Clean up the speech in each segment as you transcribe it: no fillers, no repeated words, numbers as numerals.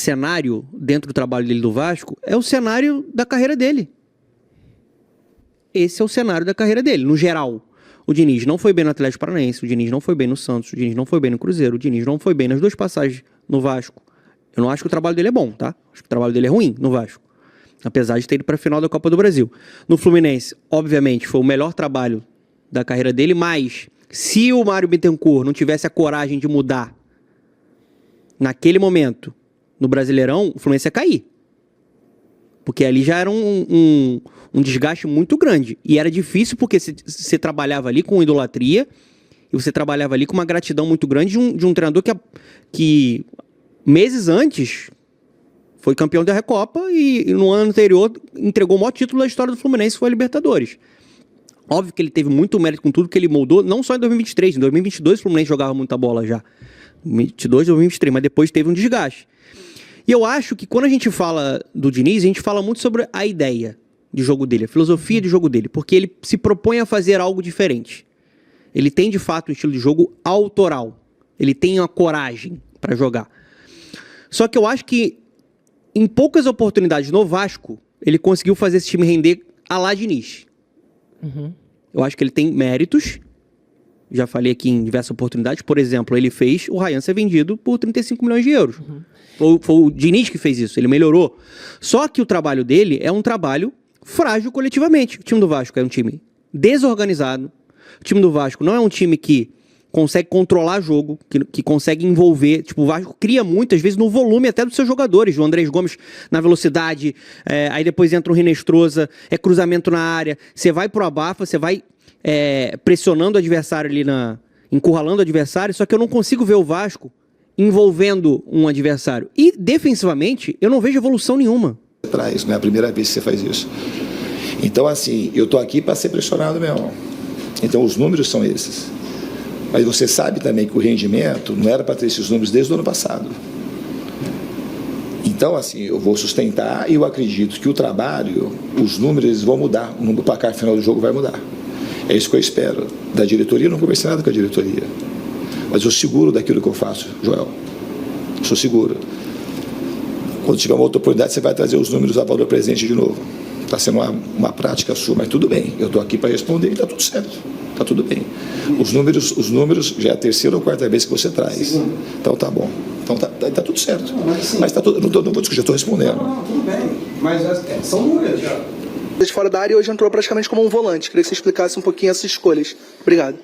cenário dentro do trabalho dele do Vasco é o cenário da carreira dele. Esse é o cenário da carreira dele, no geral. O Diniz não foi bem no Atlético Paranaense, o Diniz não foi bem no Santos, o Diniz não foi bem no Cruzeiro, o Diniz não foi bem nas 2 passagens no Vasco. Eu não acho que o trabalho dele é bom, tá? Acho que o trabalho dele é ruim no Vasco. Apesar de ter ido para a final da Copa do Brasil. No Fluminense, obviamente, foi o melhor trabalho da carreira dele, mas se o Mário Bittencourt não tivesse a coragem de mudar naquele momento no Brasileirão, o Fluminense ia cair. Porque ali já era um desgaste muito grande. E era difícil porque você trabalhava ali com idolatria e você trabalhava ali com uma gratidão muito grande de um treinador que meses antes foi campeão da Recopa e no ano anterior entregou o maior título da história do Fluminense, foi a Libertadores. Óbvio que ele teve muito mérito com tudo que ele moldou, não só em 2023, em 2022 o Fluminense jogava muita bola já. 2022, 2023, mas depois teve um desgaste. E eu acho que quando a gente fala do Diniz, a gente fala muito sobre a ideia de jogo dele, a filosofia de jogo dele, porque ele se propõe a fazer algo diferente. Ele tem, de fato, um estilo de jogo autoral. Ele tem uma coragem para jogar. Só que eu acho que, em poucas oportunidades no Vasco, ele conseguiu fazer esse time render a lá Diniz. Eu acho que ele tem méritos. Já falei aqui em diversas oportunidades. Por exemplo, ele fez o Ryan ser vendido por 35 milhões de euros. Foi o Diniz que fez isso, ele melhorou. Só que o trabalho dele é um trabalho frágil coletivamente. O time do Vasco é um time desorganizado. O time do Vasco não é um time que consegue controlar jogo, que consegue envolver. Tipo, o Vasco cria muitas vezes no volume até dos seus jogadores. O Andrés Gomes na velocidade, aí depois entra o Rinestrosa, é cruzamento na área. Você vai pro abafa, você vai pressionando o adversário ali, encurralando o adversário, só que eu não consigo ver o Vasco envolvendo um adversário. E, defensivamente, eu não vejo evolução nenhuma. Não é a primeira vez que você faz isso. Então, assim, eu tô aqui para ser pressionado mesmo. Então, os números são esses. Mas você sabe também que o rendimento não era para ter esses números desde o ano passado. Então, assim, eu vou sustentar e eu acredito que o trabalho, os números vão mudar. O placar final do jogo vai mudar. É isso que eu espero. Da diretoria, eu não conversei nada com a diretoria. Mas eu seguro daquilo que eu faço, Joel. Sou seguro. Quando tiver uma outra oportunidade, você vai trazer os números a valor presente de novo. Está sendo uma prática sua, mas tudo bem. Eu estou aqui para responder e está tudo certo. Está tudo bem. Os números já é a 3ª ou 4ª vez que você traz. Então tá bom. Então tá tudo certo. Mas tá tudo. Não vou discutir, estou respondendo. Não, tudo bem. Mas são números. De fora da área e hoje entrou praticamente como um volante. Queria que você explicasse um pouquinho essas escolhas. Obrigado.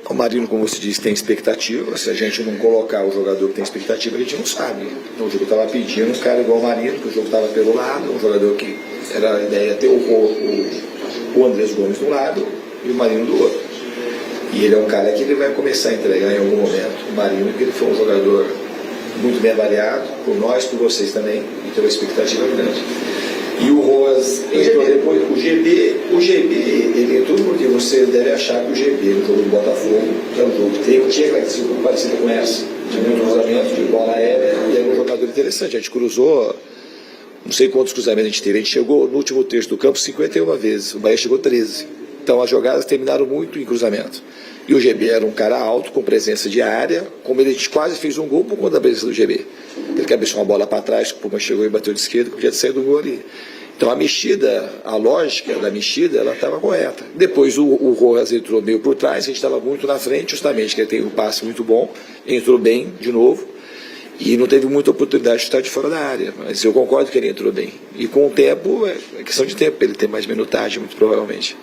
O Marino, como você disse, tem expectativa. Se a gente não colocar o jogador que tem expectativa, a gente não sabe. Então, o jogo estava pedindo um cara igual o Marino, porque o jogo estava pelo lado, um jogador que era a ideia ter o Andrés Gomes de um lado e o Marino do outro. E ele é um cara que ele vai começar a entregar em algum momento. O Marino, porque ele foi um jogador muito bem avaliado, por nós, por vocês também, e tem uma expectativa grande. E o Roas entrou depois, o GB, ele entrou porque você deve achar que o GB, no jogo do Botafogo, que é um jogo que tinha característica um parecida com essa, tinha muito cruzamento de bola aérea, e era um jogador interessante. A gente cruzou, não sei quantos cruzamentos a gente teve, a gente chegou no último terço do campo 51 vezes, o Bahia chegou 13. Então as jogadas terminaram muito em cruzamento. E o GB era um cara alto, com presença de área, como ele quase fez um gol por conta da presença do GB. Ele cabeceou uma bola para trás, o Puma chegou e bateu de esquerda, podia ter saído do gol ali. Então a mexida, a lógica da mexida, ela estava correta. Depois o Rojas entrou meio por trás, a gente estava muito na frente, justamente, que ele tem um passe muito bom, entrou bem de novo. E não teve muita oportunidade de estar de fora da área, mas eu concordo que ele entrou bem. E com o tempo, é questão de tempo, ele tem mais minutagem, muito provavelmente.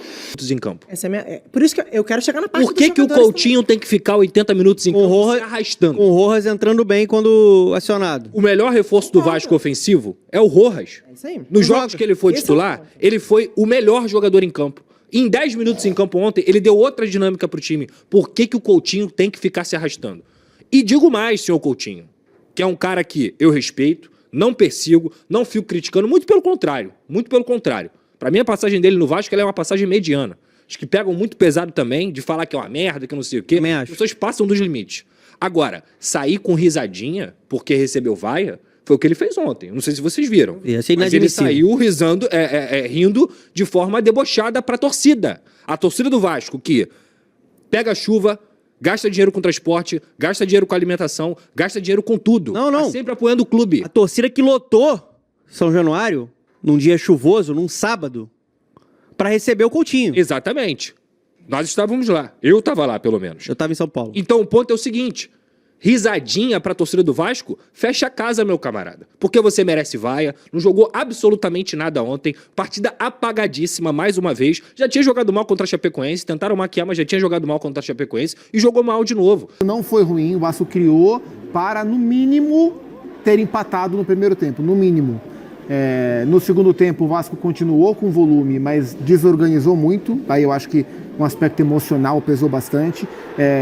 Em campo. Essa é por isso que eu quero chegar na parte Por que o Coutinho tem que ficar 80 minutos em campo se arrastando? Com o Rojas entrando bem quando acionado. O melhor reforço do Vasco ofensivo é o Rojas. É isso aí. Nos jogos que ele foi titular, ele foi o melhor jogador em campo. Em 10 minutos em campo ontem, ele deu outra dinâmica pro time. Por que o Coutinho tem que ficar se arrastando? E digo mais, senhor Coutinho, que é um cara que eu respeito, não persigo, não fico criticando, muito pelo contrário, muito pelo contrário. Para mim, a passagem dele no Vasco ela é uma passagem mediana. Acho que pegam muito pesado também, de falar que é uma merda, que não sei o quê. As pessoas passam dos limites. Agora, sair com risadinha porque recebeu vaia, foi o que ele fez ontem. Não sei se vocês viram. Mas ele saiu rindo de forma debochada para a torcida. A torcida do Vasco, que pega chuva, gasta dinheiro com transporte, gasta dinheiro com alimentação, gasta dinheiro com tudo. Não. Tá sempre apoiando o clube. A torcida que lotou São Januário, num dia chuvoso, num sábado, pra receber o Coutinho. Exatamente. Nós estávamos lá. Eu estava lá, pelo menos. Eu tava em São Paulo. Então o ponto é o seguinte: risadinha pra torcida do Vasco, fecha a casa, meu camarada. Porque você merece vaia, não jogou absolutamente nada ontem, partida apagadíssima mais uma vez, já tinha jogado mal contra a Chapecoense, tentaram maquiar, mas já tinha jogado mal contra a Chapecoense e jogou mal de novo. Não foi ruim, o Vasco criou para, no mínimo, ter empatado no primeiro tempo, no mínimo. No segundo tempo, o Vasco continuou com volume, mas desorganizou muito. Aí eu acho que um aspecto emocional pesou bastante.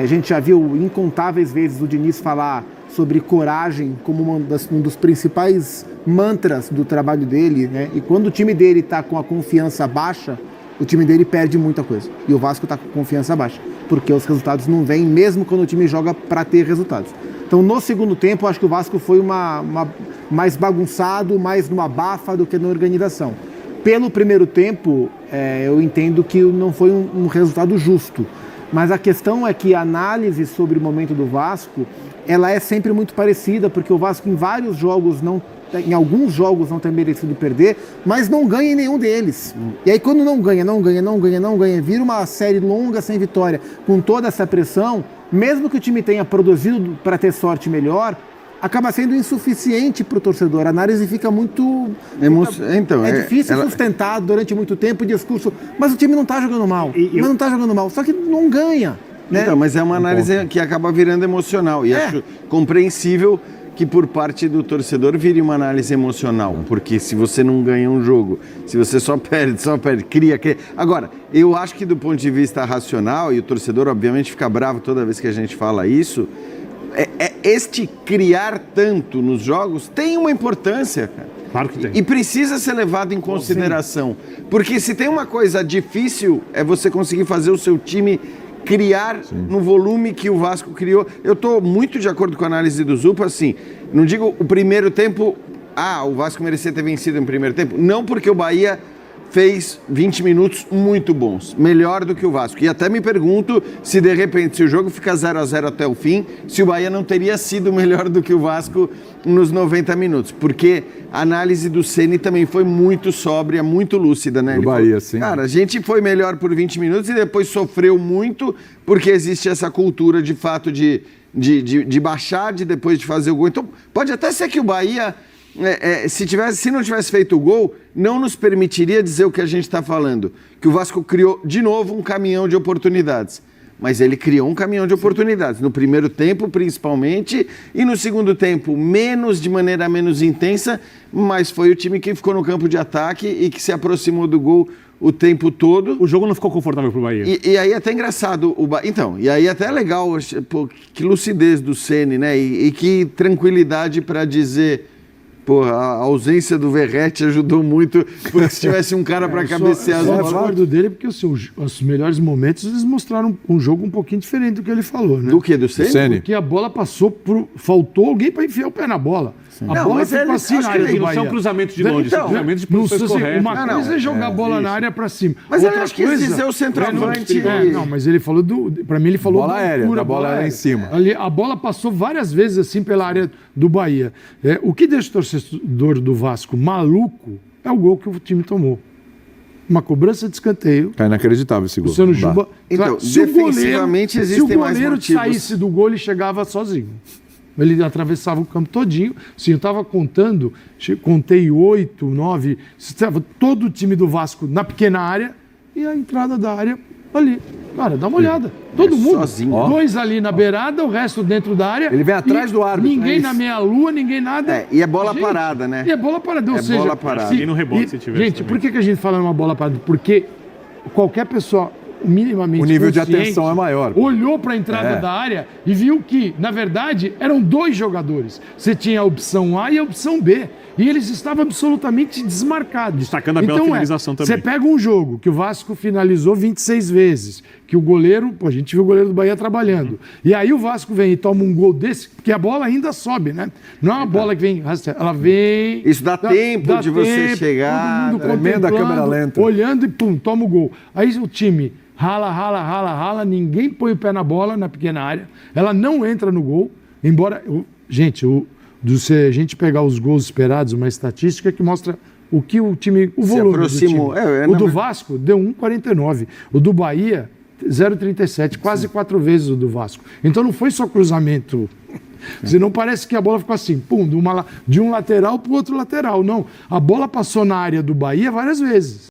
A gente já viu incontáveis vezes o Diniz falar sobre coragem como um dos principais mantras do trabalho dele, né? E quando o time dele está com a confiança baixa, o time dele perde muita coisa. E o Vasco está com confiança baixa, porque os resultados não vêm, mesmo quando o time joga para ter resultados. Então, no segundo tempo, eu acho que o Vasco foi mais bagunçado, mais numa bafa do que na organização. Pelo primeiro tempo, eu entendo que não foi um resultado justo. Mas a questão é que a análise sobre o momento do Vasco, ela é sempre muito parecida, porque o Vasco em alguns jogos não tem merecido perder, mas não ganha em nenhum deles. E aí quando não ganha, vira uma série longa sem vitória, com toda essa pressão, mesmo que o time tenha produzido para ter sorte melhor, acaba sendo insuficiente para o torcedor. A análise fica muito... difícil sustentar durante muito tempo o discurso, mas o time não está jogando mal, só que não ganha. Né? Então, mas é uma análise que acaba virando emocional, e acho compreensível que por parte do torcedor vire uma análise emocional, porque se você não ganha um jogo, se você só perde, cria... Agora, eu acho que do ponto de vista racional, e o torcedor obviamente fica bravo toda vez que a gente fala isso, este criar tanto nos jogos tem uma importância, cara. Claro que tem. E precisa ser levado em consideração, porque se tem uma coisa difícil, é você conseguir fazer o seu time criar no volume que o Vasco criou. Eu estou muito de acordo com a análise do Zupa, assim, não digo o primeiro tempo, o Vasco merecia ter vencido no primeiro tempo, não, porque o Bahia fez 20 minutos muito bons, melhor do que o Vasco. E até me pergunto se de repente, se o jogo fica 0-0 até o fim, se o Bahia não teria sido melhor do que o Vasco nos 90 minutos, porque a análise do Ceni também foi muito sóbria, muito lúcida, né? Do Bahia, sim. Cara, a gente foi melhor por 20 minutos e depois sofreu muito, porque existe essa cultura de fato de baixar, depois de fazer o gol. Então, pode até ser que o Bahia, se não tivesse feito o gol, não nos permitiria dizer o que a gente está falando, que o Vasco criou de novo um caminhão de oportunidades. Mas ele criou um caminhão de oportunidades, no primeiro tempo principalmente, e no segundo tempo de maneira menos intensa, mas foi o time que ficou no campo de ataque e que se aproximou do gol o tempo todo. O jogo não ficou confortável pro Bahia. E aí é até engraçado, e aí até é legal, que lucidez do Ceni, né? E que tranquilidade para dizer... a ausência do Verratti ajudou muito, porque se tivesse um cara para cabecear... Eu acordo dele porque os melhores momentos eles mostraram um jogo um pouquinho diferente do que ele falou, né? Do que? Do Ceni? Porque a bola passou faltou alguém para enfiar o pé na bola. A bola ficou assim na área do Bahia. Não são cruzamentos de longe, são cruzamentos de posições corretas. Uma coisa é jogar a bola na área para cima. Mas eu acho que ele dizer o centroavante... Não, mas ele falou para mim ele falou... Bola aérea, a bola aérea em cima. Ali, a bola passou várias vezes assim pela área do Bahia. O que deixa o torcedor do Vasco maluco é o gol que o time tomou. Uma cobrança de escanteio. É inacreditável esse gol. Luciano Juba. Então, defensivamente existem mais motivos. Se o goleiro saísse do gol, ele chegava sozinho. Ele atravessava o campo todinho. Sim, eu estava contando, contei 8, 9, todo o time do Vasco na pequena área e a entrada da área ali. Cara, dá uma olhada. Todo mundo. Sozinho. Dois ali na beirada, o resto dentro da área. Ele vem atrás do árbitro. Ninguém na meia-lua, ninguém nada. E é bola parada, né? E é bola parada. Ou seja, bola parada. E no rebote, se tiver. Gente, por que a gente fala numa bola parada? Porque qualquer pessoa minimamente o nível de consciente atenção é maior. Olhou para a entrada da área e viu que, na verdade, eram dois jogadores. Você tinha a opção A e a opção B. E eles estavam absolutamente desmarcados. Destacando a bela finalização também. Você pega um jogo que o Vasco finalizou 26 vezes, que o goleiro, a gente viu o goleiro do Bahia trabalhando. E aí o Vasco vem e toma um gol desse, porque a bola ainda sobe, né? Não é uma bola que vem, ela vem... Isso dá tempo de você chegar... Todo mundo contemplando, câmera lenta. olhando e pum, toma o gol. Aí o time rala, ninguém põe o pé na bola na pequena área, ela não entra no gol, embora... se a gente pegar os gols esperados, uma estatística que mostra o que o time... O volume aproximou. do time. O do Vasco deu 1,49. O do Bahia, 0,37. Quase 4 vezes o do Vasco. Então não foi só cruzamento... Senão parece que a bola ficou assim, pum, de um lateral para o outro lateral. Não, a bola passou na área do Bahia várias vezes.